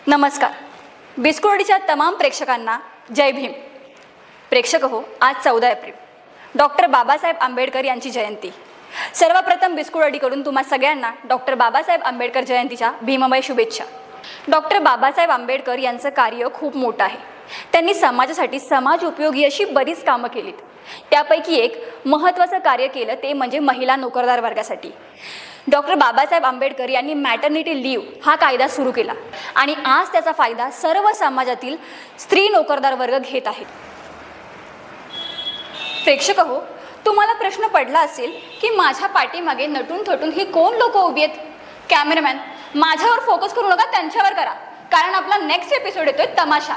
नमस्कार. बिस्कुटवाडीच्या तमाम प्रेक्षकांना जय भीम. प्रेक्षक हो, आज 14 एप्रिल डॉक्टर बाबासाहेब आंबेडकर यांची जयंती. सर्वप्रथम बिस्कुटवाडीकडून तुम्हा सगळ्यांना डॉक्टर बाबासाहेब आंबेडकर जयंतीच्या भीममय शुभेच्छा. डॉक्टर बाबासाहेब आंबेडकर यांचं कार्य खूप मोठं आहे. त्यांनी समाजासाठी समाज उपयोगी अशी बरीच कामं केलीत. त्यापैकी एक महत्त्वाचं कार्य केलं ते म्हणजे महिला नोकरदार वर्गासाठी. डॉक्टर बाबासाहेब आंबेडकर यांनी मॅटर्निटी लीव्ह हा कायदा सुरू केला आणि आज त्याचा फायदा सर्व समाजातील स्त्री नोकरदार वर्ग घेत आहेत. प्रेक्षक हो, तुम्हाला प्रश्न पडला असेल की माझ्या पाठीमागे नटून थटून ही कोण लोक उभी आहेत. कॅमेरामॅन, माझ्यावर फोकस करू नका, त्यांच्यावर करा, कारण आपला नेक्स्ट एपिसोड येतोय तमाशा.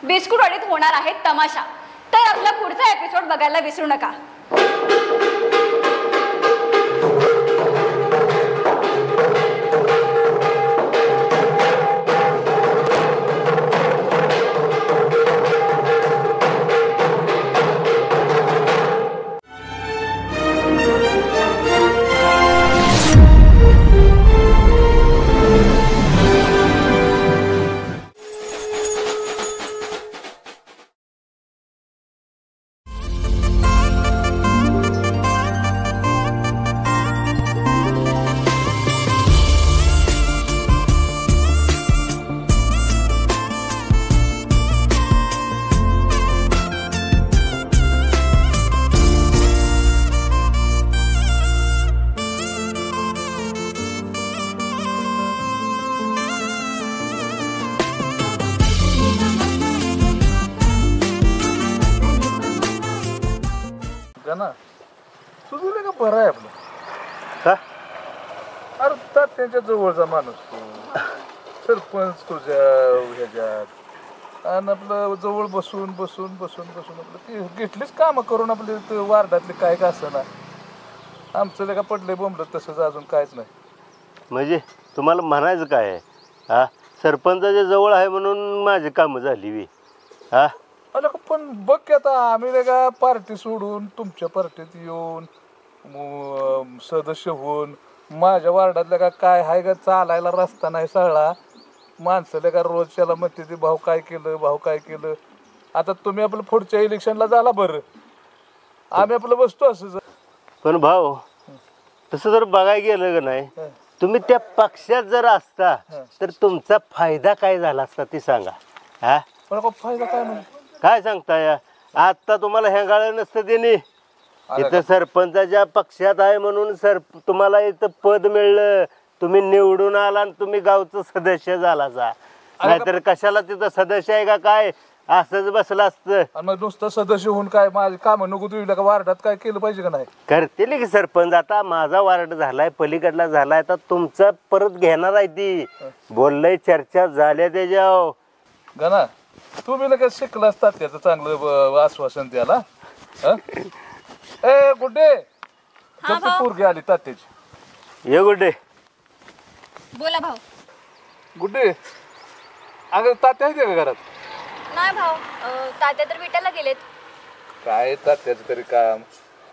बिस्कुटवाडीत होणार आहे तमाशा, तर आपला पुढचा एपिसोड बघायला विसरू नका. तुझं का बरं आहे आपलं का? अरे त्यांच्या जवळचा माणूस तू, सरपंच तुझ्या ह्याच्यात, आणि आपलं जवळ बसून बसून बसून बसून आपलं घेतलीच कामं करून आपले वार्डातले काय का असं ना. आमचं का पडलंय बोंबलं तसंच, अजून काहीच नाही. म्हणजे तुम्हाला म्हणायचं काय आहे? हा, सरपंचाच्या जवळ आहे म्हणून माझी कामं झाली वी. हा, अरे पण बघ की आता आम्ही का पार्टी सोडून तुमच्या पार्टीत येऊन सदस्य होऊन माझ्या वार्डातल्या का काय आहे का चालायला रस्ता नाही सगळा. माणसाला का रोज त्याला म्हणते ते भाऊ काय केलं, भाऊ काय केलं. आता तुम्ही आपलं पुढच्या इलेक्शनला झाला बरं, आम्ही आपलं बसतो असं. पण भाऊ तसं जर बघायला गेलं का नाही, तुम्ही त्या पक्षात जर असता तर तुमचा फायदा काय झाला असता ते सांगा. हा, पण फायदा काय म्हणजे काय सांगताय? आता तुम्हाला हेंगाळं नसतं देणे. इथं सरपंचाच्या पक्षात आहे म्हणून तुम्हाला इथं पद मिळलं, तुम्ही निवडून आला आणि तुम्ही गावचं सदस्य झालाचा. नाहीतर कशाला तिथं सदस्य आहे का काय, असंच बसलं असतं. नुसतं सदस्य होऊन काय माझे काम नको तुला का वार्डात काय केलं पाहिजे का नाही? करतील की सरपंच. आता माझा वार्ड झालाय, पलीकडला झालाय, आता तुमचं परत घेणार आहे ती. बोललंय, चर्चा झाल्या त्याच्यावर. गाना तुम्ही काय शिकला असतात त्याचं चांगलं आश्वासन द्याला. ए गुड्डे, पोरगी आली तात्याची. ये गुड्डे. बोला भाऊ. गुड्डे, अगं तात्या आहे का घरात? नाही भाऊ, तात्या तर विटायला गेलेत. काय तात्याचं तरी काम.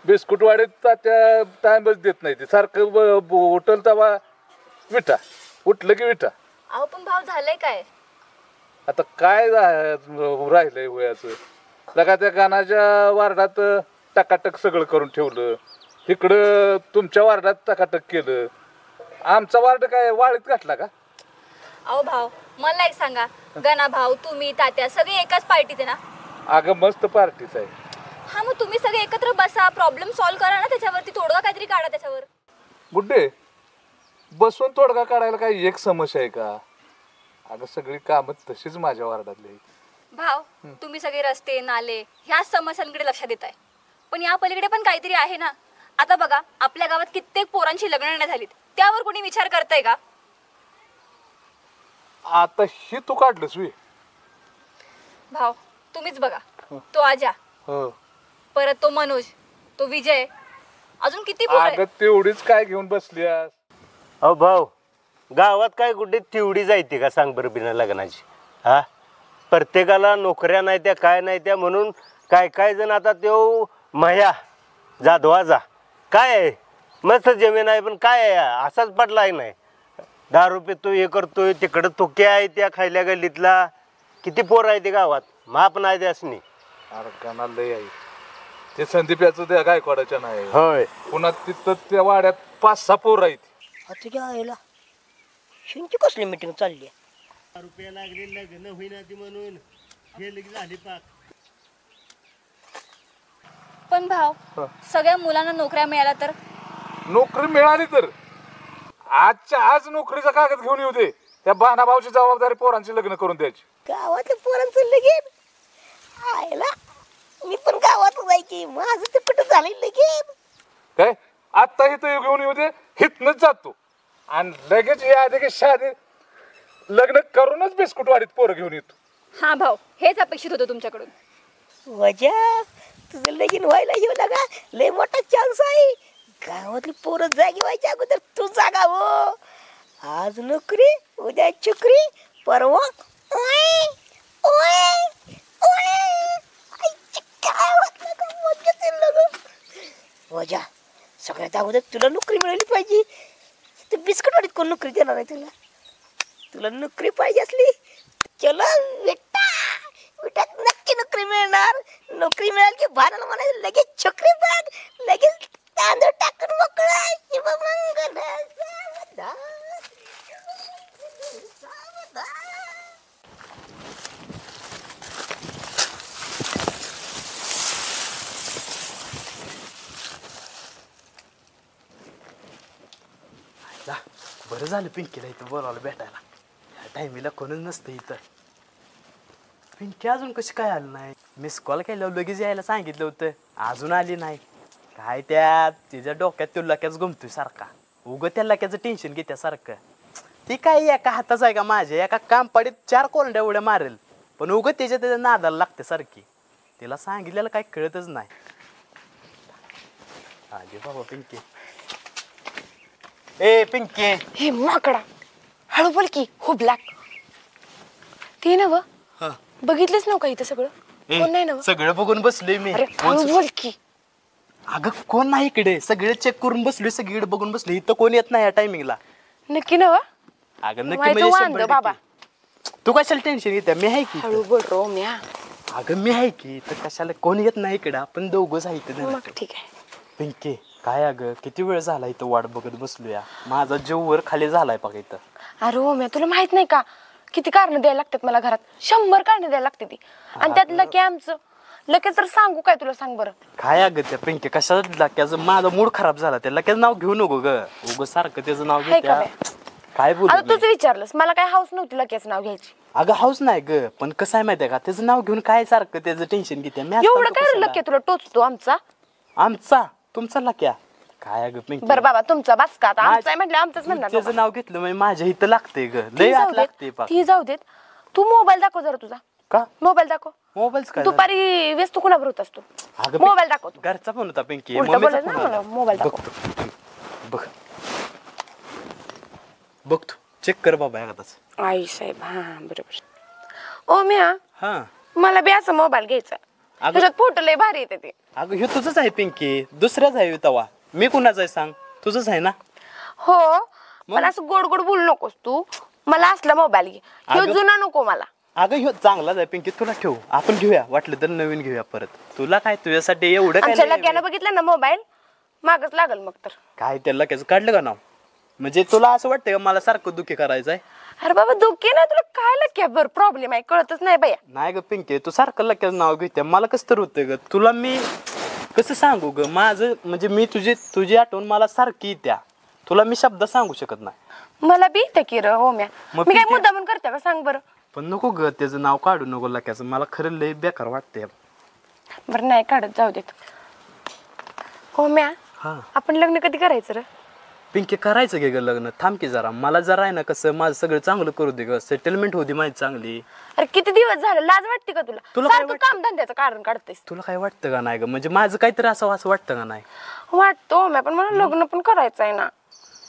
बिस्कुट वाढीत तात्या टाइमच देत नाही, ते सारखं उठल तवा विटा, उठलं की विटा. अहो पण भाऊ झालंय काय? आता काय राहिलंय वयाचं. लगा त्या गाण्याच्या वार्डात टकाटक सगळं करून ठेवलं, इकडं तुमच्या वार्डात टकाटक केलं. आमचा वार्ड काय वाळीत घातला का? अहो भाऊ, मला एक सांगा, गणा भाऊ, तुम्ही, तात्या सगळे एकाच पार्टीत आहे ना? अगं मस्त पार्टीच आहे. हा, मग तुम्ही सगळे एकत्र बसा, प्रॉब्लेम सॉल्व्ह करा ना, त्याच्यावरती तोडगा काहीतरी काढा त्याच्यावर. गुड्डे, बसून तोडगा काढायला काय एक समस्या आहे का? अगं सगळी कामं तशीच माझ्या वार्डातली आहेत. भाऊ, तुम्ही सगळे रस्ते, नाले ह्या समस्यांकडे लक्ष देताय, पण या पलीकडे पण काहीतरी आहे ना. आता बघा, आपल्या गावात कित्येक पोरांची लग्न नाही झालीत, त्यावर कोणी विचार करताय का? आता ही तू काढलंस वी. भाऊ तुम्हीच बघा, तो आजा, परत तो मनोज, तो विजय, अजून किती पोरं. तेवढीच काय घेऊन बसलीस? अहो भाऊ, गावात काय गुड्डे तेवढी जायते का सांग बरं बिना लग्नाची. हा, प्रत्येकाला नोकऱ्या नाही त्या, काय नाही त्या, म्हणून काय काय जण आता तो मया जाधवाचा काय आहे, मस्त जमीन आहे, पण काय आहे असाच पडला आहे नाही. दारू पितो हे करतोय तिकडं तुके आहे त्या खायल्या गल्लीतला किती पोर आहे ते गावात माप नाही त्यासनी. अरे गाणा लय आहे ते संदीप्याचं त्या गायकवाडाच्या नाही होय पुन्हा तिथं त्या वाड्यात 5-6 पोर आहेत. तुझ्या आईला शिंची कसली मीटिंग चालली आहे? रुपया लागले लग्न होईना ती म्हणून झाली पाक. पण भाव हा. सगळ्या मुलांना नोकऱ्या मिळाल्या तर नोकरी मिळाली तर आजच्या आज नोकरीचा कागद घेऊन येऊ दे. त्या भाऊची जबाबदारी पोरांची लग्न करून द्यायची. गावातल्या पोरांचं लगेच आईला मी पण गावात जायची माझं ते कुठं झालंय लगेच. काय आत्ता इथं घेऊन येऊ दे हिथनच जातो आणि लगेच या आधी की शादी लग्न करूनच बिस्कुट वाडीत पोरं घेऊन येतो. हा भाऊ हेच अपेक्षित होतं तुमच्याकडून. वजा तुझं लगीन व्हायला येऊ लागा लय मोठा चान्स आहे. गावातली पोरं जागी व्हायच्या अगोदर तू जागा हो. आज नोकरी उद्या चुकरी परवा ओय ओय ओय आईची काय वाटलं का मोठ्याचे लग वजा सगळ्यात अगोदर तुला नोकरी मिळाली पाहिजे. तू बिस्कुट वाडीत कोण नोकरी देणार आहे तुला? तुला नोकरी पाहिजे असली चला बेटा बेटात नक्की नोकरी मिळणार. नोकरी मिळाली की भाराला म्हणायचं लगेच छोकरी बघ लगेच तांदूळ टाकून मोकळा शिवमंगल सावधान सावधान. बरं झालं पिंकीला इथं बोलावलं भेटायला. ह्या टायमीला कोणच नसतं इथं. पिंकी अजून कशी काय आली नाही? मिस कॉल केल्यावर लगेच यायला सांगितलं होतं अजून आली नाही. काय त्या तिच्या डोक्यात तो लक्याच घुमतोय सारखा. उगं त्या लक्याचं टेन्शन घेत्या सारखं. ती काय एका हाताच आहे का माझ्या एका कामपाडीत 4 कोरड्या उड्या मारेल पण उगं त्याच्या नादाला लागते सारखी. तिला सांगितलेलं काय कळतच नाही. आली बाबा पिंकी. ए पिंकी हे माकडा हळू बोल की हो ब्लॅक ते नव बघितलंच नव्ह का इथं सगळं कोण नाही नव? सगळं बघून बसलोय मी. अरे हळू बोल की. अगं कोण नाही इकडे सगळे चेक करून बसलोय सगळीकडे बघून बसलोय इथं कोण येत नाही या टायमिंगला. नक्की नव? अगं नक्की व्हायचं म्हणजे वांद 100%. बाबा. तू कशाला टेन्शन घेते मी आहे की हळू बोल रो म्या. अगं मी आहे की तर कशाला कोण येत नाही इकडे आपण दोघंच आहे इथं. मग ठीक आहे. पिंके काय अगं किती वेळ झाला इथं वाट बघत बसलोया. माझा जीव वर खाली झालाय बघ इथं. अरे हो म्या तुला माहित नाही का किती कारण द्यायला लागतात मला घरात 100 कारण द्यायला लागते ती. आणि त्यात लकी आमचं लगेच तर सांगू काय तुला सांग बरं. काय अगं त्या पिंके कशाला लक्याचं माझा मूड खराब झाला त्या लक्याचं नाव घेऊ नको ग उगं सारखं त्याचं नाव हाय का घेत्या. काय आता बोलू तूच विचारलंस मला काय हाऊस नव्हती लकीचं नाव घ्यायची. अगं हाऊस नाही ग पण कसं आहे माहितीये का त्याचं नाव घेऊन काय सारखं त्याचं टेन्शन घेते. एवढं काय लकी तुला टोचतो आमचा? आमचा तुमचा लक्या काय अगं पिंकी बरं बाबा तुमचा बस का आता आमचा आहे म्हटलं आमचंच म्हणणार त्याचं बाबा. नाव घेतलं म्हणजे माझ्या इथं लागतंय ग ती लय जाऊ आत लागते देत पाक. ती जाऊ देत तू मोबाईल दाखव जरा तुझा. का मोबाईल दाखव. मोबाईलच काय दुपारी व्यस्त कुणावर होत असतो? अगं मोबाईल दाखव तू. घरचा फोन होता पिंकी उलटं मम्मीचा बोलायचं ना फोन मला, होता. मोबाईल दाखव. बघतो बघ बघतो चेक कर बाबा एखादाच. आई साहेब हा बरोबर. ओ म्या हा मला बी असं मोबाईल घ्यायचा. अगं- त्याच्यात फोटो लय भारी येते ते. अगं हे तुझंच आहे पिंकी दुसऱ्याच आहे तवा मी कुणाचं आहे सांग तुझंच आहे ना. हो मला असं गोड गोड बोलू नकोस तू. मला असला मोबाईल घे ह्यो अगं- जुना नको मला. अगं ह्यो चांगलाच आहे पिंकी तुला ठेवू आपण घेऊया वाटलं तर नवीन घेऊया परत. तुला काय तुझ्यासाठी एवढं काय आमच्या लय- लग्यानं बघितलं ना मोबाईल मागच लागल मग तर. काय त्या लक्याचं काढलं का नाव म्हणजे तुला असं वाटतं का मला सारखं दुखी करायचं आहे. अरे बाबा दुःखी ना तुला काय लक्या बर प्रॉब्लेम आहे कळतच नाही बाया. नाही ग पिंके तू सारखं लक्याचं नाव घेते मला कसं तर होतंय ग तुला मी कसं सांगू ग माझं म्हणजे मी तुझी आठवण मला सारखी त्या तुला मी शब्द सांगू शकत नाही. मला बी येते की र हो म्या मग मी काय ठीक आहे. मुद्दा म्हणून करते का सांग बरं. पण नको ग त्याचं नाव काढू नको लक्याचं मला खरं लय बेकार वाटतंय. बरं नाही काढत जाऊ देत. हो म्या हा आपण लग्न कधी करायचं र? पिंके करायचं गे ग लग्न थांब की जरा मला जरा आहे ना कसं माझं सगळं चांगलं करू दे ग सेटलमेंट होती माझी चांगली. अरे किती दिवस झालं लाज वाटते का तुला? तुला काय सारखं वाटतं? काम धंद्याचं कारण काढतेस. तुला काय वाटतं का नाही ग म्हणजे माझं काहीतरी असं वाटतं का नाही. वाटतो म्या पण मला लग्न पण करायचं आहे ना.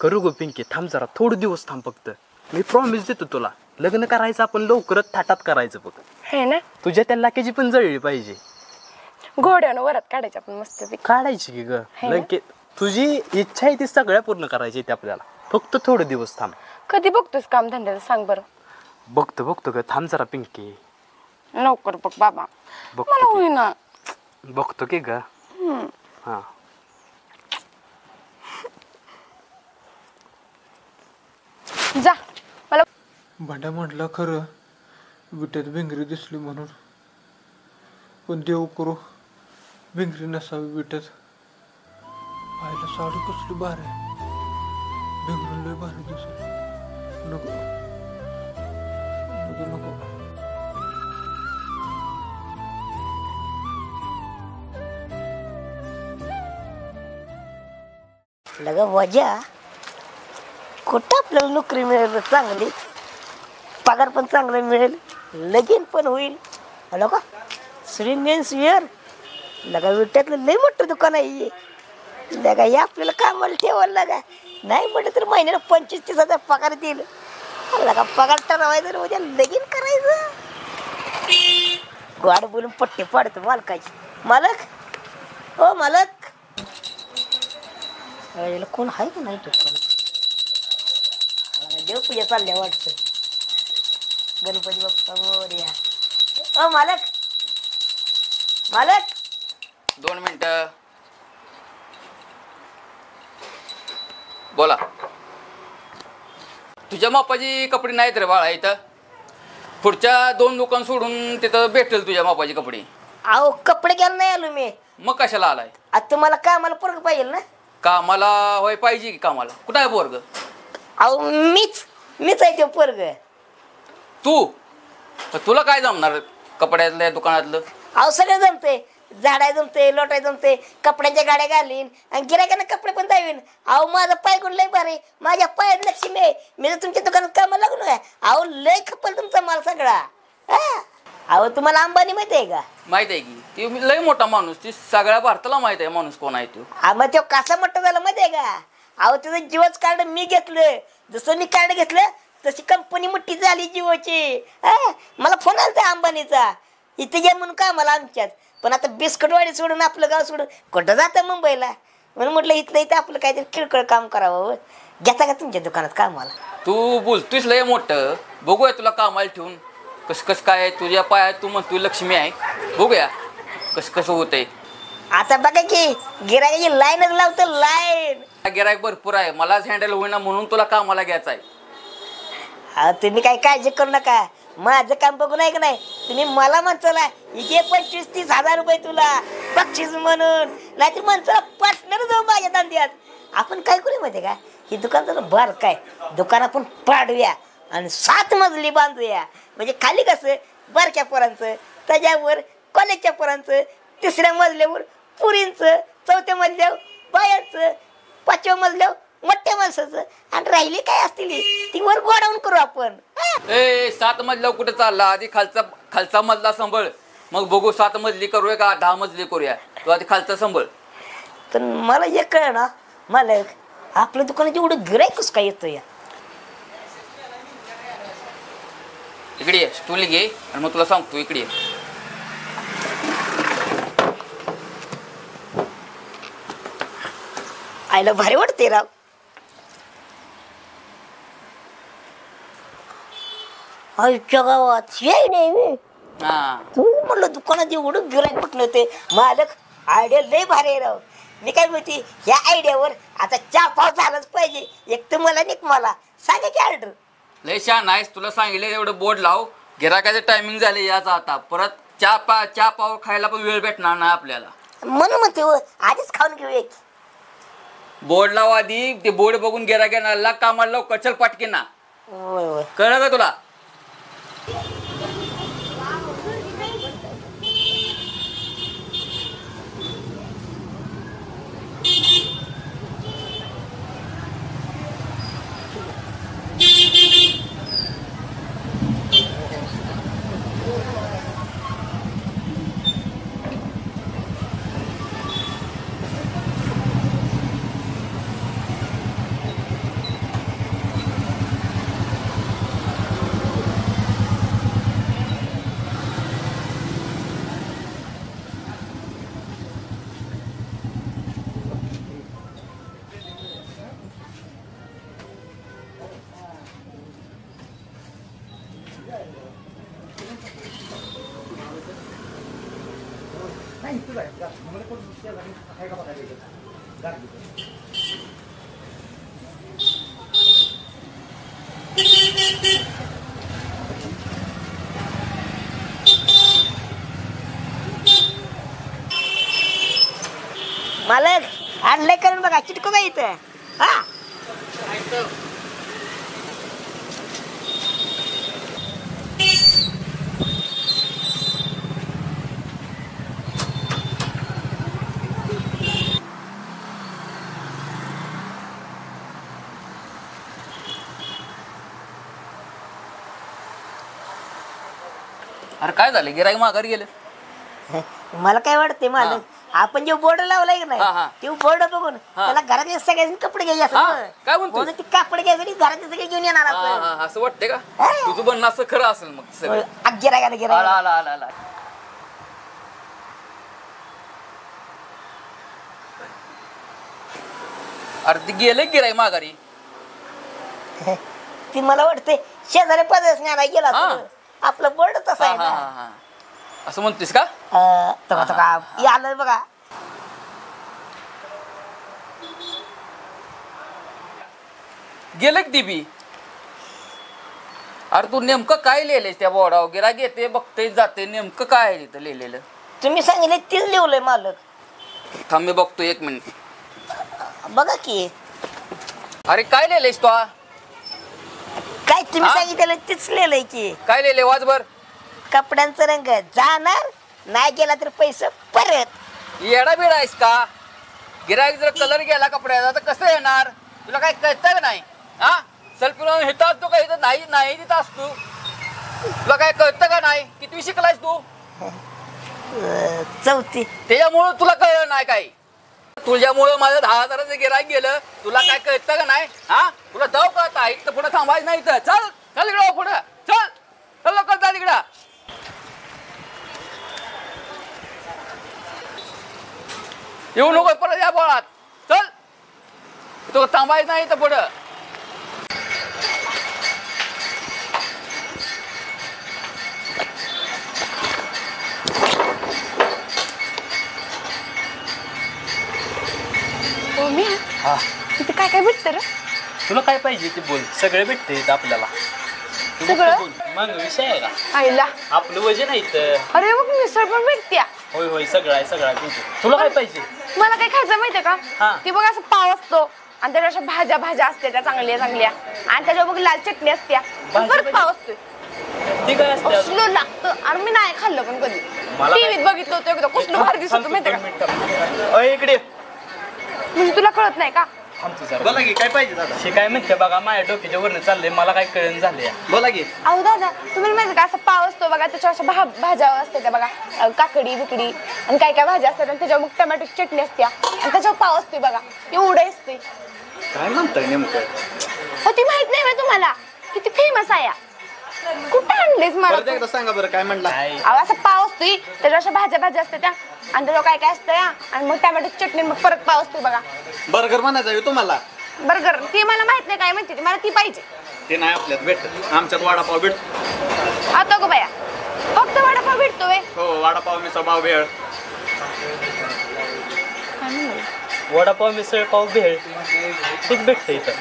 करू ग पिंके थांब जरा थोडे दिवस थांब फक्त मी प्रॉमिस देतो तुला लग्न करायचं आपण लवकरच थाटात करायचं बघ. हे ना तुझ्या त्या लाकेची पण जळली पाहिजे. घोड्यानं वरात काढायचं आपण मस्त काढायची की ग है ना? लंके तुझी इच्छा आहे ती सगळ्या पूर्ण करायची ते आपल्याला फक्त थोडे दिवस थांब. कधी बघतोस काम धंद्याचं सांग बरं. बघतो ग, थांब जरा पिंकी. लवकर बघ बाबा, बघतो मला की. होईना. बघतो की ग. हा जा मला. भांड्या म्हटलं खरं विट्यात भिंगरी दिसली म्हणून, पण देव करू भिंगरी नसावी विट्यात. आईला साडी कसली भारी आहे, भिंगरी लय भारी दिसत. नको नको नको. लगा वजा कुठं आपल्याला नोकरी मिळेल चांगली, पगार पण चांगला मिळेल, लगीन पण होईल. लगा श्री मेन्स वेअर लगा विट्यातलं लय मोठं दुकान आहे. लगा हे आपल्याला कामाला ठेवायला लागा, नाही म्हटलं तर महिन्याला 25-30 हजार पगार देईल. लगा पगार ठरवायचं उद्या लगीन करायचं. गोड बोलून पट्टे पाडतो मालकाची. मालक हो मालक, याला कोण आहे का नाही दुकान? देवपूजा चालल्या वाटतं. गणपती बाप्पा मोरया. ओ मालक मालक, 2 मिनिटं बोला. तुझ्या मापाची कपडे नाहीत रे बाळा इथं. पुढच्या 2 दुकान सोडून तिथं भेटेल तुझ्या मापाची कपडे. अहो कपडे घ्यायला नाही आलो मी. मग कशाला आलाय? आता तुम्हाला कामाला पोरग पाहिजे ना. कामाला होय पाहिजे की कामाला. कुठं आहे पोरग? अहो मीच आहे ते पोरग. तुला काय जमणार कपड्यातल्या दुकानातलं? अहो सगळं जमते, झाडाय जमते, लोटाय जमते, कपड्यांच्या गाड्या घालीन आणि गिरायकांना कपडे पण द्यावीन. अहो माझा पाय कोण लय भारी, माझ्या पायात लक्ष्मी आहे. मी जर तुमच्या दुकानात कामाला लागलो आहे, अहो लय खपल तुमचा माल सगळा. अहो तुम्हाला अंबानी माहिती आहे का? माहित आहे की, ती लय मोठा माणूस, ती सगळ्या भारताला माहित आहे माणूस कोण आहे तो. मग तो कसा मोठा झाला माहिती आहे का? अहो त्याचं जिओच कार्ड मी घेतलं. जसं मी कार्ड घेतलं तशी कंपनी मोठी झाली जिओची. मला फोन आला अंबानीचा, इथे घ्या म्हणून का मला आमच्यात. पण आता बिस्कटवाडी सोडून आपलं गाव सोडून कुठं जातं मुंबईला, म्हणून म्हटलं इथलं इथं आपलं काहीतरी किरकोळ काम करावं. घेता का तुमच्या दुकानात कामाला? तू बोलतोयस लय मोठं, बघूया तुला कामाला ठेवून. कसं काय आहे तुझ्या पायात, तू म्हणतोय लक्ष्मी आहे, बघूया कसं होतंय. आता बघा की गिरायकाची लाईनच लावतो, लाईन. गिरायक भरपूर आहे, मलाच हँडल होईना म्हणून तुला कामाला घ्यायचं आहे. तुम्ही काही काळजी करू नका, माझं काम बघून आहे का नाही. तुम्ही मला म्हणताला इथे 25-30 हजार रुपये तुला बक्षीस म्हणून, नाहीतर म्हणताला पार्टनर जाऊ माझ्या धंद्यात. आपण काय करू माहिती का, ही दुकान तर बार काय दुकान आपण पाडूया आणि 7 मजली बांधूया. म्हणजे खाली कसं बारक्या पोरांचं, त्याच्यावर कॉलेजच्या पोरांचं, 3ऱ्या मजल्यावर पुरींचं, 4थ्या मजल्यावर बायांचं, 5व्या मजल्यावर मोठ्या माणसाचं, आणि राहिली काय असतील ती वर गोडाऊन करू आपण. 7 मजला कुठे चालला? आधी खालचा मजला सांभाळ, मग बघू 7 मजली करूया का 10 मजली करूया. तू आधी खालचा सांभाळ. पण मला एक कळ ना मालक, आपल्या दुकानात एवढं गिरायकच काय येतं या. इकडे ये, स्टूल घे आणि मग तुला सांगतो. इकडे ये. आयला भारी वाटते राव. आईच्या गावात हे नाही तू म्हणलं दुकानात एवढं गिरायक कुठलं ते. मालक आयडिया लय भारी आहे राव. मी काय म्हणते ह्या आयडियावर आता 4 पाव झालंच पाहिजे. एक तर मला एक मला सांगा की ऑर्डर. लय छान आहेस, तुला सांगितलं एवढं बोर्ड लाव. गिराकाचं टायमिंग झाले याचा आता. परत चहा पाव खायला पण वेळ भेटणार नाही आपल्याला. म्हणून म्हणते आधीच खाऊन घेऊया. बोर्ड लाव आधी, ते बोर्ड बघून गिराकाला कामाला लाव. कचल पाटके ना, कळलं का तुला? मालक आणलंय करून बघा चिटको का इथं हा अरे काय झालं गिराईक माघारी गेलं मला काय वाटते मालक आपण जे बोर्ड लावलाय की नाही हा, हा. ते बोर्ड बघून त्याला घरातले सगळ्यांनी कपडे घ्यायचे हा, असं काय म्हणतोस? म्हणून ते कपडे घ्यायसाठी घरातले सगळे घेऊन येणार आपण असं वाटतंय का हा. तुझं म्हणणं असं खरं असेल मग सगळं गिरायला आला गिरायला आला आला आला अरे ते गेले गिराईक माघारी ती मला वाटते शेजारी पदच नाही गेला हा. असेल. आपलं बोर्ड तसं हा आहे हा ना हा हा असं म्हणतेस का आलं बघा गेलं की ती अरे तू नेमकं काय लिहिलंयस त्या बोर्डावर गिराईक येते बघते जाते नेमकं काय आहे तिथं लिहिलेलं तुम्ही सांगितले तीच लिवलंय मालक थांब मी बघतो 1 मिनिट बघा की अरे काय लिहिलंयस तू काय तुम्ही हा? सांगितलं तीच लिहिलंय की काय लिहिलंय वाजभर कपड्यांचा रंग जाणार नाही गेला तर पैसे परत येडा बिडा आहेस का गिराईक जर कलर गेला कपड्याचा तर कसं येणार तुला काय कळतं का नाही हा सेल्फी इथं असतो का इथं नाही नाही तिथं असतो तुला काय कळतं का नाही किती शिकलायस तू चौथी त्याच्यामुळं तुला कळलं नाही काही तुझ्यामुळं माझं 10,000चं गिराईक गेलं तुला काय कळतं का नाही हा तुला जाऊ का आता इथं पुढे थांबायचं नाही इथं चल चल इकडं पुढं चल चल लवकर जा तिकडं येऊ नको परत या बोळात चल तो थांबायचं नाही इथं पुढं मी इथे काय काय भेटतं रे तुला काय पाहिजे ते बोल सगळे भेटते आपल्याला तू फक्त सगळं? बोल. मग विषय आहे का आईला आपलं वजन आहे इथं अरे बघ मिसळ पण भेटत्या होय होय सगळं आहे सगळं आहे तुमचं. तुला काय पाहिजे मला काय खायचं माहितीये हा. का ती बघ असं पाव असतो आणि त्याच्या अशा भाज्या भाज्या असते त्या चांगल्या चांगल्या आणि त्याच्यावर बघ लाल चटणी असते भाज्या परत पाव असतोय ते काय असते अजून? कसलं लागतं आणि मी नाही खाल्लं पण कधी मला काय- टीव्हीत बघितलं होतं एकदा कसलं भारी दिसत होतं माहितीये का अय, इकडे म्हणजे तुला कळत नाही का थांबतो जरा. बोला की काय पाहिजे दादा हे काय म्हणते बघा माझ्या डोक्याच्या वरनं चाललंय मला काय कळण झालंय बोला की अहो दादा तुम्हाला माहिती का असं पाव असतो बघा त्याच्यावर अशा भाज्या असते त्या बघा काकडी बिकडी आणि काय काय भाज्या असतात आणि त्याच्यावर मग टमॅटोची चटणी असते आणि त्याच्यावर पाव असते बघा एवढं असते काय म्हणताय नेमकं हो ती माहित नाही का तुम्हाला किती फेमस आहे कुठं आणलीस मला परत एकदा सांगा बरं काय म्हणला अहो असं पाव असतोय त्याच्यावर अशा भाज्या भाज्या असते त्या आणि त्याच्यावर काय काय असतं या आणि मग टमॅटोची चटणी मग परत पाव असतोय बघा बर्गर म्हणायचं आहे तुम्हाला बर्गर ती मला माहित नाही काय म्हणते ती मला ती पाहिजे ते नाही आपल्यात भेटत आमच्यात वडापाव भेट आता गो बाया फक्त वडापाव भेटतो वे हो वडापाव मिसळ पाव भेळ वडापाव मिसळ पाव भेळ तेच भेटतं इथं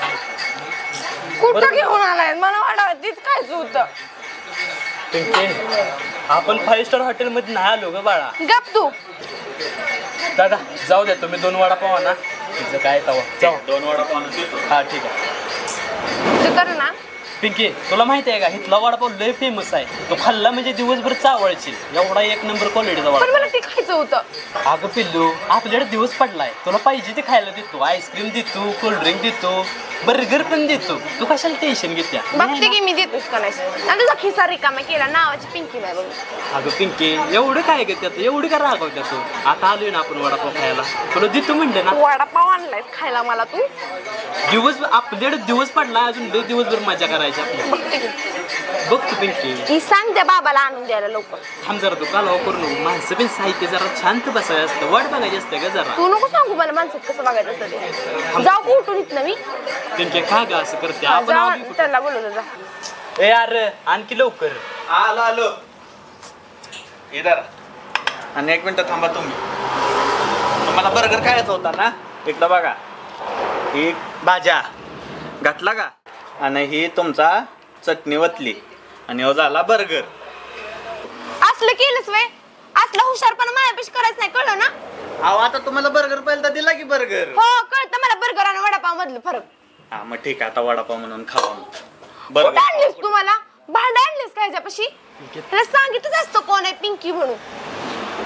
कुठं घेऊन आलाय मला वाटत तीच खायचं होतं आपण 5 स्टार हॉटेल मध्ये नाही आलो ग बाळा गप तू दादा जाऊ द्या तुम्ही 2 वडापाव आणा तिचं काय तवा जाऊ 2 वडापाव आणा हा ठीक आहे तू कर ना पिंकी तुला माहिती आहे का इथला वडापाव लय फेमस आहे तो खाल्ला म्हणजे दिवसभर चावळची एवढा 1 नंबर क्वालिटीचा पण वडापाव मला ते खायचं होतं अगं पिल्लू आपल्याकडे दिवस पडलाय तुला पाहिजे ते खायला देतो आईस्क्रीम देतो कोल्ड्रिंक देतो बर्गर पण देतो तू कशाला टेन्शन घेत्या बघते की मी देतोस का नाही आणि तुझा खिसा रिकामा केला नावाची पिंकी नाही बघ अगं पिंकी एवढं काय ग त्यात एवढी का रागवत्या तू आता आलोय ना आपण वडापाव खायला तुला देतो म्हणलं ना वडापाव आणलाय खायला मला तू दिवस आपल्याकडे दिवस पडला अजून लय दिवसभर मजा करायची आपली बघते की बघ तू पिंकी ही सांग त्या बाबाला आणून द्यायला लवकर थांब जरा तू कालवा करू नको माणसं पण साहित्य जरा शांत बसायचं असतं वाट बघायची असते का जरा तू नको सांगू मला माणसात कसं बघायचं असतं ते जाऊ का उठून इथनं मी पिंकी का ग असं करते आपण जा आलोय कुठं? त्याला बोलवलं जा ए यार आणखी लवकर आलो आलो इधर आणि 1 मिनिट थांबा तुम्ही. तुम्हाला बर्गर खायचा होता ना, एकदा बघा. ही भाज्या घातला का आणि ही तुमचा चटणी वतली आणि हो झाला बर्गर. असलं केलंच वे, असलं हुशारपणा माझ्यापेक्षा करायचं नाही, कळलं ना? अहो आता तुम्हाला बर्गर पहिल्यांदा दिला की बर्गर. हो कळतं मला बर्गर आणि वडापाव मधलं फरक. हा मग ठीक आहे, आता वडापाव म्हणून खावा मग. कुठं आणलीस तू मला? भांडं आणलीस का ह्याच्यापाशी? त्याला सांगितलंच असतं कोण आहे पिंकी म्हणून.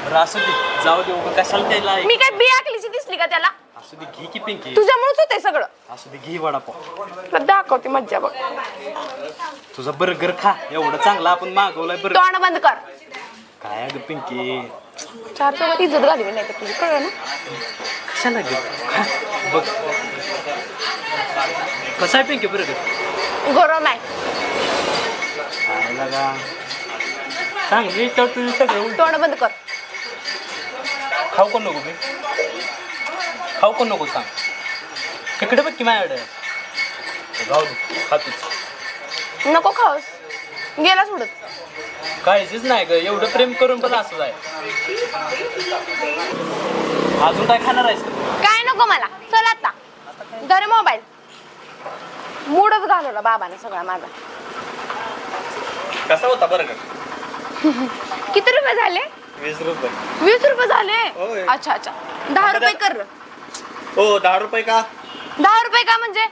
बरं असू दे, जाऊ दे. उगा कशाला त्याला मी काय बिया आकलीची दिसली का त्याला? असू दे, घे की पिंकी. तुझ्यामुळेच होतंय सगळं. असू दे, घे वडापाव. तुला दाखवते मज्जा बघ. तुझा बर्गर खा, एवढं चांगलं आपण मागवलाय बर्गर. तोंड बंद कर. काय अगं पिंकी, 4 सोबत इज्जत घालवी नाही तर तुझी, कळलं ना? कशाला ग खा बघ. कसं आहे पिंकी बर्गर? गरम आहे. काय लागा चांगली तर तुझी सगळं उलट. तोंड बंद कर. खाऊ कोण नको मी, खाऊ कोण नको सांग. इकडे बघ की माझ्याकडे. जाऊ दे, खातोच. नको खाऊस, गेला सोडत. काळजीच नाही ग, एवढं प्रेम करून पण असंच आहे. अजून काय खाणार आहेस? काय नको मला, चल आता. धर मोबाईल. मूडच घालवला बाबाने सगळा माझा. कसा होता बर्गर? किती रुपये झाले? 20 रुपये. 20 रुपये झाले? होय. अच्छा अच्छा, 10 रुपये कर. हो 10 रुपये का? 10 रुपये का म्हणजे?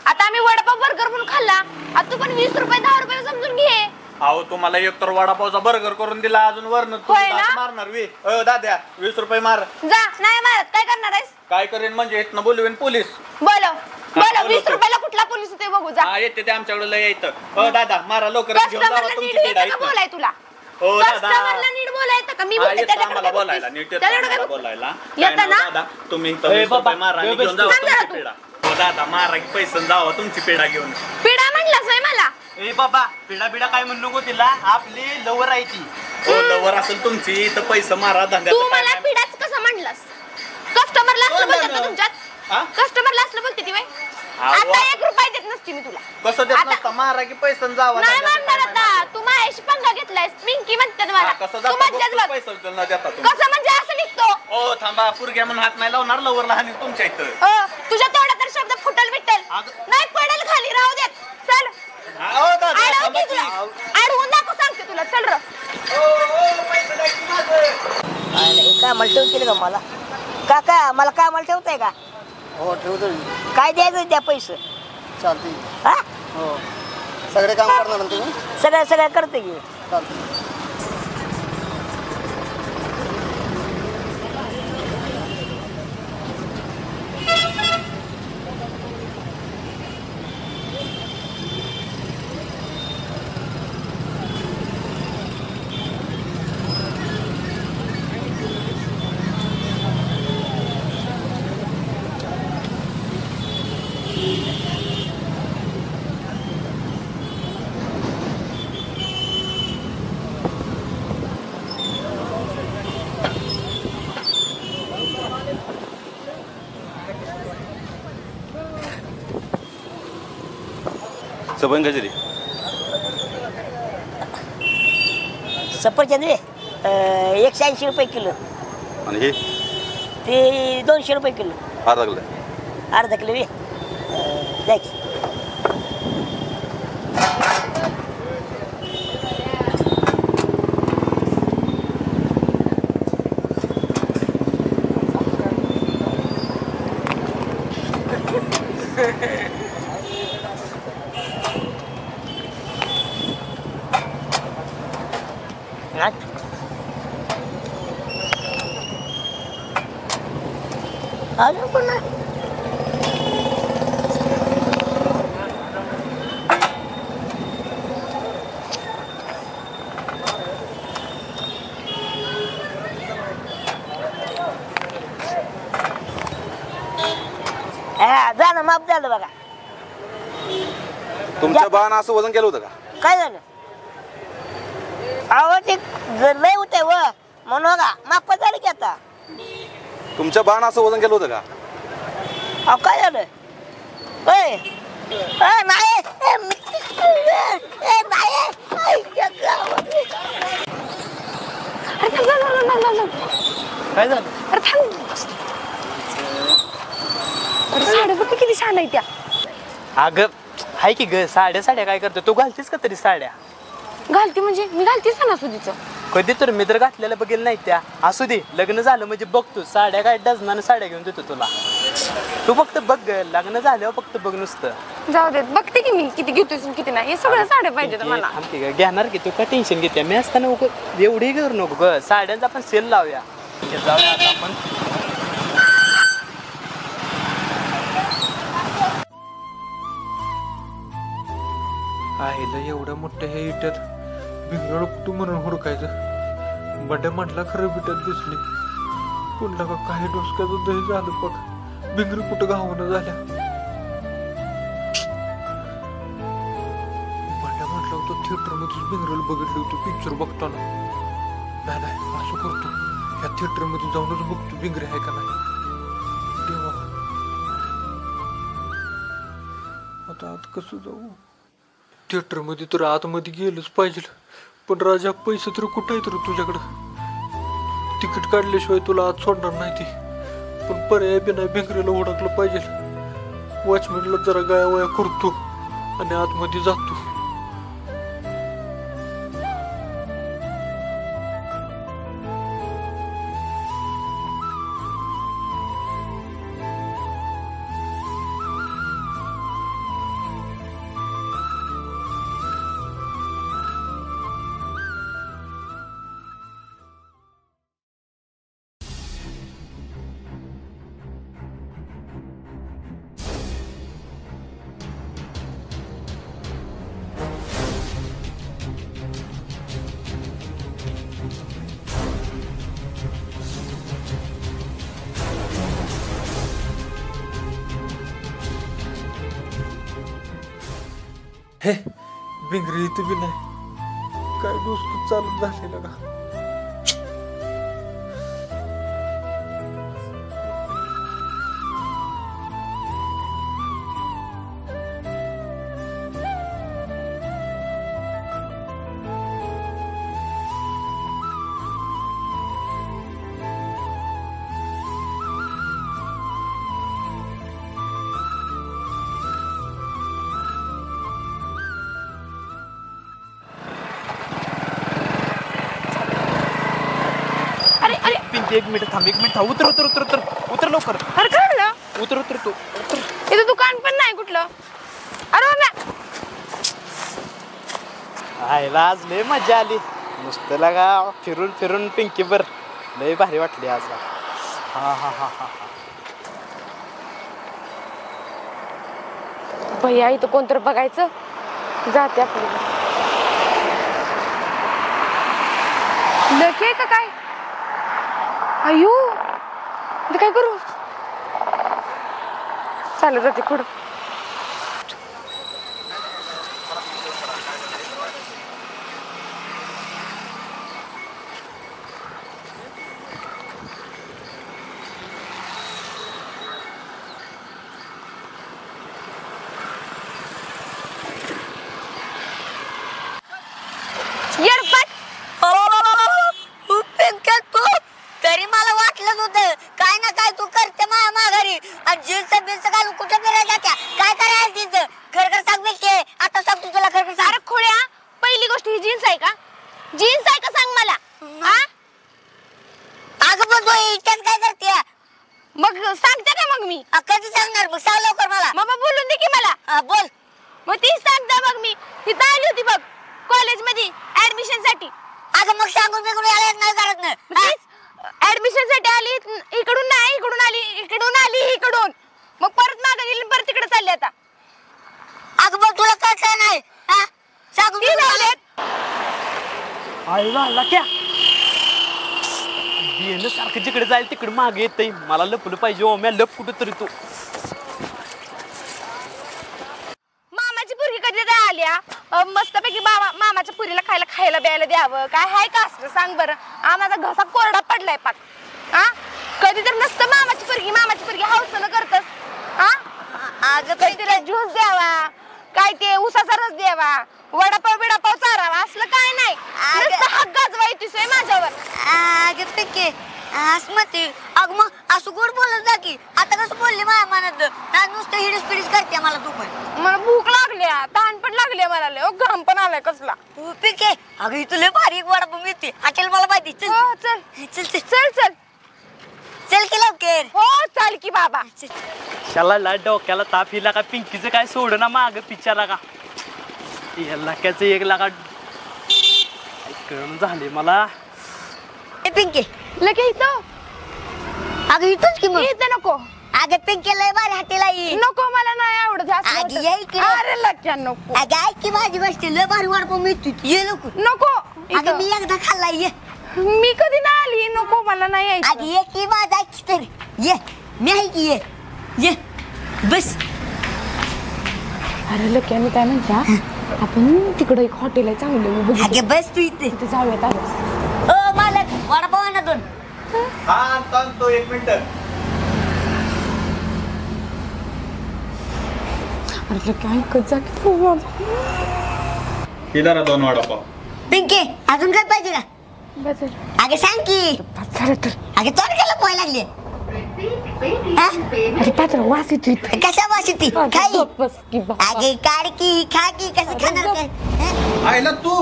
आता आम्ही वडापाव बर्गर म्हणून खाल्ला, आता तू पण 20 रुपये 10 रुपये समजून घे. अहो तुम्हाला एक तर वडापावचा बर्गर करून दिला, अजून वरण होय ना? मारणार वे. दाद्या 20 रुपये मार. जा, नाही मारत. काय करणार आहेस? काय करेन म्हणजे इथनं बोलवेन पोलीस. बोलव बोलव. 20 बोलवतो. रुपयाला कुठला पोलीस ते बघू. जा. हा येते ते आमच्याकडे लय येतं. दादा मारा लवकर घेऊन जावा कस्टमरला तुमची नीट पिढा येतं का इथनं. बोलाय तुला? हो दादा. कस्टमरला नीट बोलायचं का? मी हा, बोलते येतं त्याच्याकडे आम्हाला काय बोलायला, बघतेस? नीट येतं त्याच्याकडे आम्हाला काय बोलायला. बघतेस? येतं काय ना? नाही दादा, तुम्ही इथं 20 बाबा, रुपये मारा आणि बस. घेऊन जावा थांब जरा तुमची तू. पिढा. हो दादा मारा की पैसे जावा तुमची पिढा घेऊन. पिढा म्हणलास होय मला? ए बाबा, पिढा बिडा काय म्हणू नको तिला, आपली लवर आहे ती. हो लवर असेल तुमची तर पैसे मारा धंद्याचं तू काय मला नाही. पिढाच कसं म्हणलास? कस्टमरला असलं हो ना, बोलतात ना. का तुमच्यात? हा? कस्टमरला असलं बोलते ती वय? अहो. आता 1 रुपया देत नसती मी तुला. कसं देत आता- नसता मारा की पैसे जावा नाही धंद्याचं म्हणणार काय आता. नाही. तू माझ्याशी पंगा घेतलायस. पिंकी म्हणतात मला. हा, कसं तू जाता मज्जाच बघ. पैसे न देता तुम्ही. कसं म्हणजे असं निघतो? ओ थांबा, पुरग्या म्हणून हात नाही लावणार, लवर लहान तुमच्या इथं. तुझ्या तोंडात तर शब्द फुटल बिटल नाही, पडेल खाली. राहू देत. चल. हो दादा अडव थांबा की की. तुला. अडवून दाखव सांगते तुला. चल र. पैसे द्या की माझं. नाही कामाला ठेवतील का मला? काका मला कामाला ठेवताय का? हो ठेवतो. काय द्यायचं द्या पैसे. चालते. हा हो सगळे काम करणार ना तुम्ही? सगळं करते की. चालते. सबन गजरी सफरचंद रे 180 रुपये किलो. आणि हे ते 200 रुपये किलो. अर्धा किलो. अर्धा किलो रे. द्या की. अजून पण नाही. झालं माफ झालं बघा. तुमच्या बाण असं वजन केलं होतं का? काय झालं? अहो ते लय होते व म्हणून बघा माफ झालं की आता. तुमच्या बाण असं वजन केलं होतं का? अहो काय झालं? नाही नाही काय झालं? अरे थांब. अरे साड्या बघ किती छान आहे त्या. अगं हाय की ग, साड्या काय करतो तू? घालतीस का तरी साड्या? घालते म्हणजे मी घालतेच सणासुदीचं. कधी तर मी तर घातलेल्या बघेल नाही त्या. असू दे, लग्न झालं म्हणजे बघतो. साड्या काय डझनानं साड्या घेऊन देतो तुला. तू फक्त बघ, लग्न झाल्यावर फक्त बघ नुसतं. जाऊ देत, बघते की मी किती घेतोय किती नाही. हे सगळं साड्या पाहिजे मला. घेणार की तू का टेन्शन घेते? मी असताना एवढी करू नको ग. साड्यांचा आपण सेल लावूया. जाऊया आता आपण. आईला एवढ्या मोठ्या ह्या इट्यात भिंगळ कुठं म्हणून हुडकायचं. बंड्या म्हटला खरं बिट्यात दिसली. पुन्हा का काही डोसक्याचं दही झालं बघ. भिंगरी कुठं गावानं झाल्या. बंड्या म्हटलं होतं थिएटर मध्येच भिंगरीला बघितली होती पिक्चर बघताना. नाही असं करतो, ह्या थिएटर मध्ये जाऊनच बघतो भिंगरी आहे का नाही. देवा आता आत कसं जाऊ? थिएटर मध्ये तर आतमध्ये गेलंच पाहिजे. पण राजा पैसे तर कुठं आहेत रे तुझ्याकडं? तिकीट काढल्याशिवाय तुला आत सोडणार नाही ती. पण पर्याय बी नाही, भिंगरीला ओळखलं पाहिजे. वॉचमॅनला जरा गायावाया करतो आणि आतमध्ये जातो. हे भिंगरी इथं बी नाही. काय डोसकं चालत झालेलं का? एक मिनिट थांब. उतर उतर उतर उतर उतर लवकर. अरे काय झालं? उतर उतर तू. इथं दुकान पण नाही कुठलं. अरे आयला आज लय मजा आली. नुसतं लगा फिरून फिरून पिंकीवर लय भारी वाटली आज. हा हा हा हा. भैया इथं कोणतर बघायचं. जाते आपल्याला. लकी आहे का काय? अयो काय करू? चालत जाते पुढं. तरी मला वाटलं होतं काय ना काय तू करते माझ्या माघारी. आणि जीन्स बिन्स घालून कुठे फिरायला जात्या? काय करायला तिथं? खरं सांग भेटते. आता सांगतो तुला खरं सांग. अरे खोड्या, पहिली गोष्ट ही जीन्स आहे का? जीन्स आहे का सांग मला. हा अगं पण तू इच्छाच काय करते? मग सांगते का मग मी? कधी सांगणार? मग सांग लवकर मला. मग बोलून दे की मला. बोल. मग ती सांगता मग मी तिथं आली होती बघ कॉलेज मध्ये ऍडमिशन साठी. अगं मग सांगून बिगून यायला नाही करत ना. ऍडमिशन साठी आली. इकडून नाही इकडून आली, इकडून आली इकडून. मग परत मागे गेली परत तिकडे चालली आता. अगं पण तुला कळत नाही. सांगून आईला क्या बियाणं सारखं जिकडे जाईल तिकडे मागे येतंय. मला लपलं पाहिजे. ओ म्या लप कुठं तरी तू. मामाची पोरगी कधी आल्या मस्तपैकी मामाच्या पुरीला खायला प्यायला द्यावं. काय हाय का असं सांग बरं. माझा घसा कोरडा पडलाय पाक. कधी तर नसतं मामाची पोरगी हौसनं करतस. अगं तिला ज्यूस द्यावा, काय ते उसाचा रस द्यावा, वडापाव बिडापाव चारावा, असलं काय नाही. नुसतं हक गाजवा येतोय माझ्यावर. अगं पिंके असमती अगं मग असं गोड बोलत जा की. आता कसं बोलली माझ्या मनात ना, नुसतं हिडीस पिडीस करते मला तू पण. मला भूक लागली, तहान पण लागली मला लय. घाम पण आलाय कसला. पिंके अगं इथं लय भारी एक वडापाव मिळते. अचल मला माहिती. चल हो चल चल चल चल चल चल की लवकर. हो चाल की बाबा. शाला डोक्याला ताप हिला का पिंकीचं काय सोड ना माग पिच्चाला का लाखाचं 1 लाख कळून झाले मला. ए पिंके लगे इथं. अगं इथंच की मग. इथं नको. अगं पिंके लय भारी हॉटेल आहे. नको मला नाही आवडत असलं अगं होतं. ये इकडे. अरे लक्या नको. अगं ऐक की माझी गोष्ट लय भारी वडापाव मिळतो. ये नको. नको अगं मी एकदा खाल्लाय. ये मी कधी नाही आली. नको मला नाही यायचं. अगं ये की माझा ऐक तर. ये मी आहे की. ये ये बस. अरे लक्या मी काय म्हणता, आपण तिकडे एक हॉटेल आहे चांगलं बघू. अगं बस तू इथे. तिथे जाऊयात आलं. ओ मालक वडापाव आणा 2. हा आणतो 1 मिनिट. अरे लक्या ऐकत जा की तू. हे जरा 2 वडापाव. पिंके अजून काय पाहिजे का? बस अगं सांग की. झालं तर. अगं तोंडाला पोहाय लागले. अरे पात्र वास येतो. कशा वाशी खाई. बस की बाबा. अगे काढ की खा की. कसं खाणार काय? आयला तू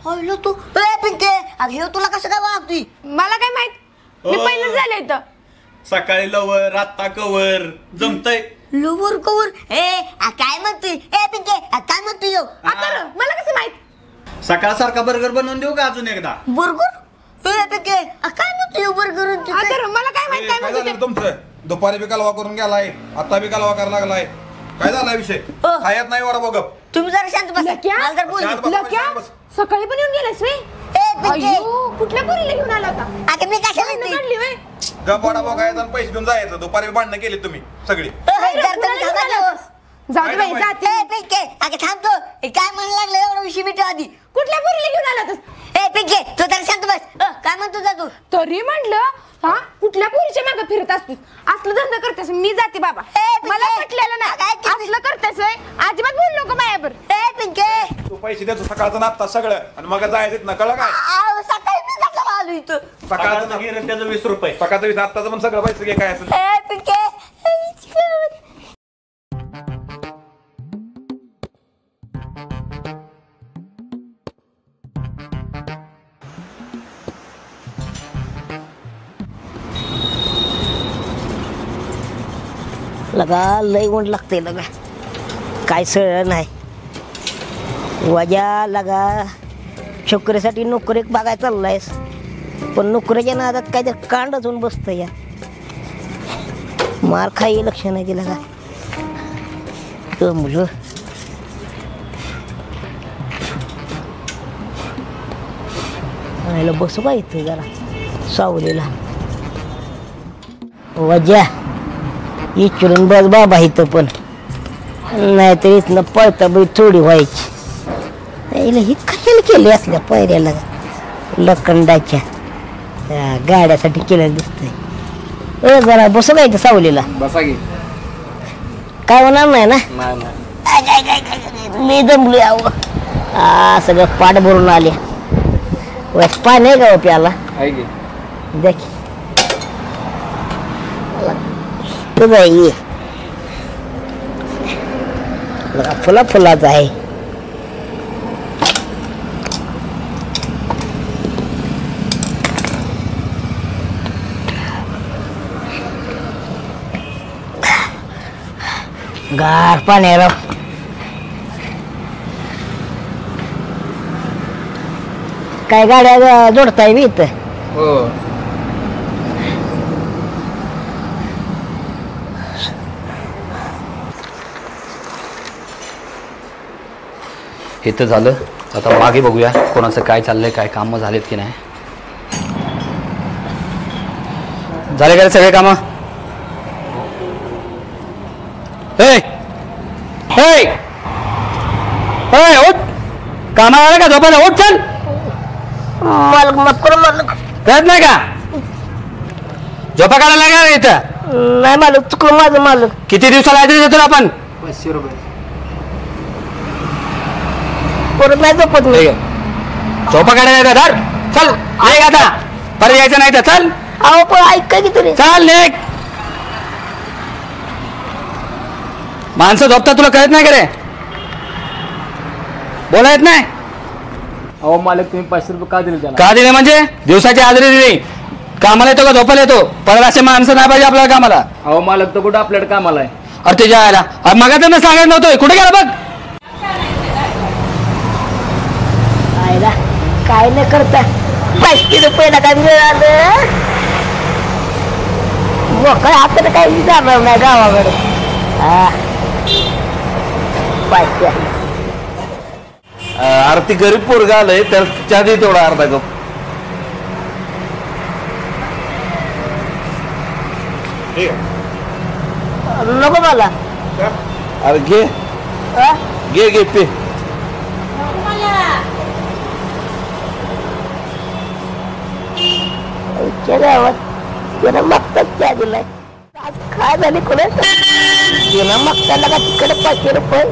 होईल तू. ए पिंके अगं हे तुला कसं काय वागतोय? मला काय माहित. मी पहिलं झालं इथं. सकाळी लवर आता कवर जमतय. Lower cover. ए काय म्हणतोय? ए पिंके काय म्हणतोय? आता मला कसं माहित. सकाळ सारखा बर्गर बनवून देऊ का अजून एकदा? बर्गर. ए पिंके काय म्हणतोय बर्गर? आता मला काय माहित काय काय म्हणतोय. झालं तुमचं? दुपारी बी कालवा करून गेलाय, आता बी कालवा करायला लागलाय. काय झालाय विषय? खायत नाही वडापाव गप. तुम्ही जरा शांत बसा. मला जर बोल. शांत बस, लक्या शांत बस. सकाळी पण येऊन गेलास वे. ए पिंके अय्यो कुठल्या पोरीला घेऊन आला होता. अगं मी कशाला येते? काढली वे. गप वडापाव खायचा आणि पैसे देऊन जायचं. दुपारी बी भांडणं केली तुम्ही सगळी. जाऊ दे बाई जाते. ए पिंके अगं थांबतो. काय म्हणायला लागलं एवढा विषय मिटव आधी. कुठल्या पोरीला घेऊन आला होता. ए पिंके तू जरा शांत बस. काय म्हणतो जा तू? तरी म्हणलं हा कुठल्या पोरीच्या मागे फिरत असतोस. असलं धंदा करतेस. मी जाते बाबा. मला पटलेलं नाही. असलं करतेस अजिबात बोल नको माझ्यावर. ए पिंके तू पैसे देतो सकाळचं नाश्ता सगळं आणि मग जायचं ना. कळलं काय? सकाळी मी कशाला आलो इथं? सकाळचं गेलं त्याचं 20 रुपये. सकाळचं नाश्ताचं पण सगळं पैसे घे काय असेल. ए पिंके लगा लय ऊन लागते. लगा काय सळ नाही. वजा लगा छोकरीसाठी नोकरी बघायला चाललायस, पण नोकरीच्या नादात काहीतरी कांडच होऊन बसतं या. मार खाई लक्ष नाही दिला का मुलं. बसू का इथं जरा सावलीला. वजा इचरून बस बाबा इथं पण, नाहीतर इथनं पळता बाई थोडी व्हायची. ही कशाला केली असल्या पायऱ्याला लोखंडाच्या गाड्यासाठी केलं दिसतंय. जरा बसू का इथं सावलीला. बसा की. काय होणार नाही ना. मी दमलो यावं. सगळं पाठ भरून आले. पाणी आहे का प्याला? आहे की. द्या की तुझं ये. फुला फुलाचं आहे. गार पाण्याला काय गाड्या जोडताय मी इथं. हो इथं झालं. आता मागे बघूया कोणाचं काय चाललंय, काय कामं झालेत की नाही. झाले का सगळे कामं? उठ. कामा आला का झोपायला? उठ चल. मालक माफ करू मालक. कळत नाही का? झोपा काढायला का इथं? नाही मालक चुकलं माझं मालक. किती दिवसाला ऍड्रेस देतो आपण? 500 रुपये. परत नाही झोपत मी. झोपा काढायला धर चल निघ आता परत यायचं नाही तर चल. अहो पण ऐक की तुम्ही. चल निघ. माणसं झोपतात तुला कळत नाही का रे? बोला येत नाही? अहो मालक तुम्ही 500 रुपये का दिले त्याला? का दिले म्हणजे दिवसाची हाजरी दिली. कामाला येतो का झोपायला येतो? परत असे माणसं नाही पाहिजे आपल्याला कामाला. अहो मालक तर कुठं आपल्याकडे कामाला आहे? अरे तुझ्या आयला मग तर मी सांगायला नव्हतोय. कुठे गेला बघ? आयला काय न करता 500 रुपये काय मिळालं. मोकळ्या हाताने काही जाणार नाही गावाकडे. हा 500. अरे ती गरीब पोरगा आलंय त्याला चहा दे तेवढा अर्धा कप. नको मला. अरे घे घे घे पे. गावात त्यानं मागताच चहा दिलाय. आज काय झाले कोणाच त्यानं मागताना का तिकडे 500 रुपये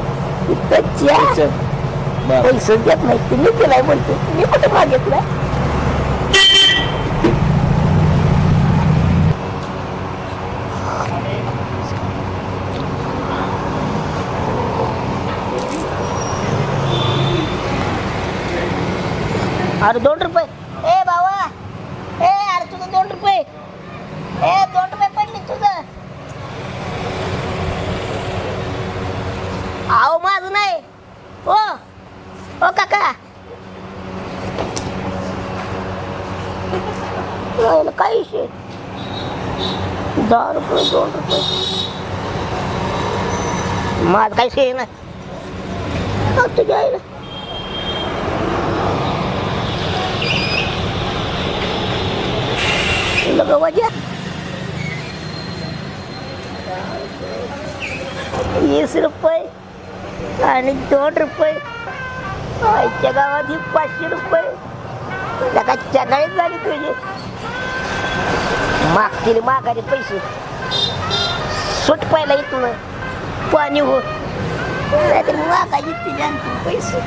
इथं चहा पैसे देत नाही. तुम्ही दिलाय म्हणतो मी कुठे मागितलाय. अरे 2 रुपये. ए बाबा ए अरे तुझं 2 रुपये. ए 2 रुपये पडले तुझं. आहो माझं नाही. ओ काका काय विषय. 10 रुपये 2 रुपये माझं काही शे नाही. तुझ्या आईला वजा 20 रुपये आणि 2 रुपये. आईच्या गावात 500 रुपये लगा चगाळीच झाली तुझी. मागतील माघारी पैसे सुट पाहिला इथून पाणी हो नाहीतर मागायची तुझ्या पैसे.